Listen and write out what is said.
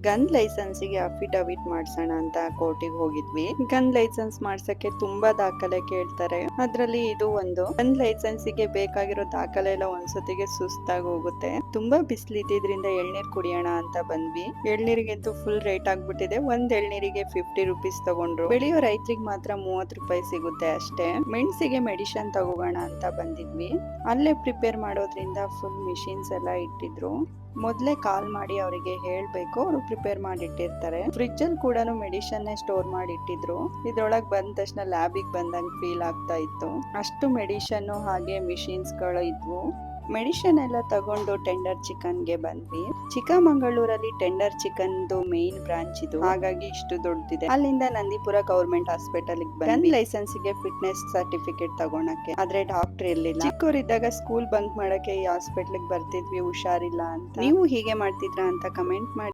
Gun ಲೈಸೆನ್ಸಿಗೆ affidavit ಮಾಡ್ಸೋಣ ಅಂತ ಕೋರ್ಟಿಗೆ ಹೋಗಿದ್ವಿ. ಗನ್ ಲೈಸೆನ್ಸ್ ಮಾಡ್ಸಕ್ಕೆ ತುಂಬಾ ದಾಖಲೆ ಕೇಳ್ತಾರೆ. ಅದ್ರಲ್ಲಿ ಇದು ಒಂದು. ಗನ್ ಲೈಸೆನ್ಸಿಗೆ ಬೇಕಾಗಿರೋ ದಾಖಲೆ ಎಲ್ಲ ಒಂದ್ಸತಿಗೆ ಸುಸ್ತಾಗಿ ಹೋಗುತ್ತೆ. ತುಂಬಾ ಬಿಸಿಲಿದ್ದಿದ್ರಿಂದ ಎಳ್ನೀರ್ ಕುಡಿಯೋಣ ಅಂತ ಬಂದ್ವಿ. ಎಳ್ನೀರಿಗಂತೂ ಫುಲ್ ರೇಟ್ ಆಗ್ಬಿಟ್ಟಿದೆ. ಒಂದ್ ಎಳ್ನೀರಿಗೆ 50 ರುಪೀಸ್ ತಗೊಂಡ್ರು. ಬೆಳೆಯೋ ರೈತರಿಗೆ ಮಾತ್ರ 30 ರೂಪಾಯಿ ಸಿಗುತ್ತೆ ಅಷ್ಟೇ. ಮೆಣಸಿಗೆ ಮೆಡಿಷನ್ ತಗೋಗೋಣ ಅಂತ ಬಂದಿದ್ವಿ. ಅಲ್ಲೇ ಪ್ರಿಪೇರ್ ಮಾಡೋದ್ರಿಂದ ಫುಲ್ ಮಿಷಿನ್ಸ್ ಎಲ್ಲ ಇಟ್ಟಿದ್ರು. ಮೊದ್ಲೇ ಕಾಲ್ ಮಾಡಿ ಅವರಿಗೆ ಹೇಳ್ಬೇಕು, ಅವರು ಪ್ರಿಪೇರ್ ಮಾಡಿ ಇಟ್ಟಿರ್ತಾರೆ. ಫ್ರಿಡ್ಜ್ ಅಲ್ಲಿ ಕೂಡ ಮೆಡಿಷನ್ ಸ್ಟೋರ್ ಮಾಡಿ ಇಟ್ಟಿದ್ರು. ಇದ್ರೊಳಗ್ ಬಂದ ತಕ್ಷಣ ಲ್ಯಾಬಿಗೆ ಬಂದಂಗ್ ಫೀಲ್ ಆಗ್ತಾ ಇತ್ತು. ಅಷ್ಟು ಮೆಡಿಷನ್ ಹಾಗೆ ಮಿಷಿನ್ಸ್ ಗಳು ಇದ್ವು. ಮೆಡಿಷನ್ ಎಲ್ಲ ತಗೊಂಡು ಟೆಂಡರ್ ಚಿಕನ್ ಗೆ ಬಂದ್ವಿ. ಚಿಕ್ಕಮಂಗಳೂರಲ್ಲಿ ಟೆಂಡರ್ ಚಿಕನ್ ಮೇನ್ ಬ್ರಾಂಚ್ ಇದು, ಹಾಗಾಗಿ ಇಷ್ಟು ದೊಡ್ಡದಿದೆ. ಅಲ್ಲಿಂದ Nandipura government hospital gun licence ಗೆ ಫಿಟ್ನೆಸ್ ಸರ್ಟಿಫಿಕೇಟ್ ತಗೊಳಕ್ಕೆ. ಆದ್ರೆ ಡಾಕ್ಟರ್ ಇರ್ಲಿಲ್ಲ. ಚಿಕ್ಕವರಿದ್ದಾಗ ಸ್ಕೂಲ್ ಬಂಕ್ ಮಾಡಕ್ಕೆ ಈ ಹಾಸ್ಪಿಟಲ್ ಬರ್ತಿದ್ವಿ ಹುಷಾರಿಲ್ಲ ಅಂತ. ನೀವು ಹೀಗೆ ಮಾಡ್ತಿದ್ರಾ ಅಂತ ಕಮೆಂಟ್ ಮಾಡಿ.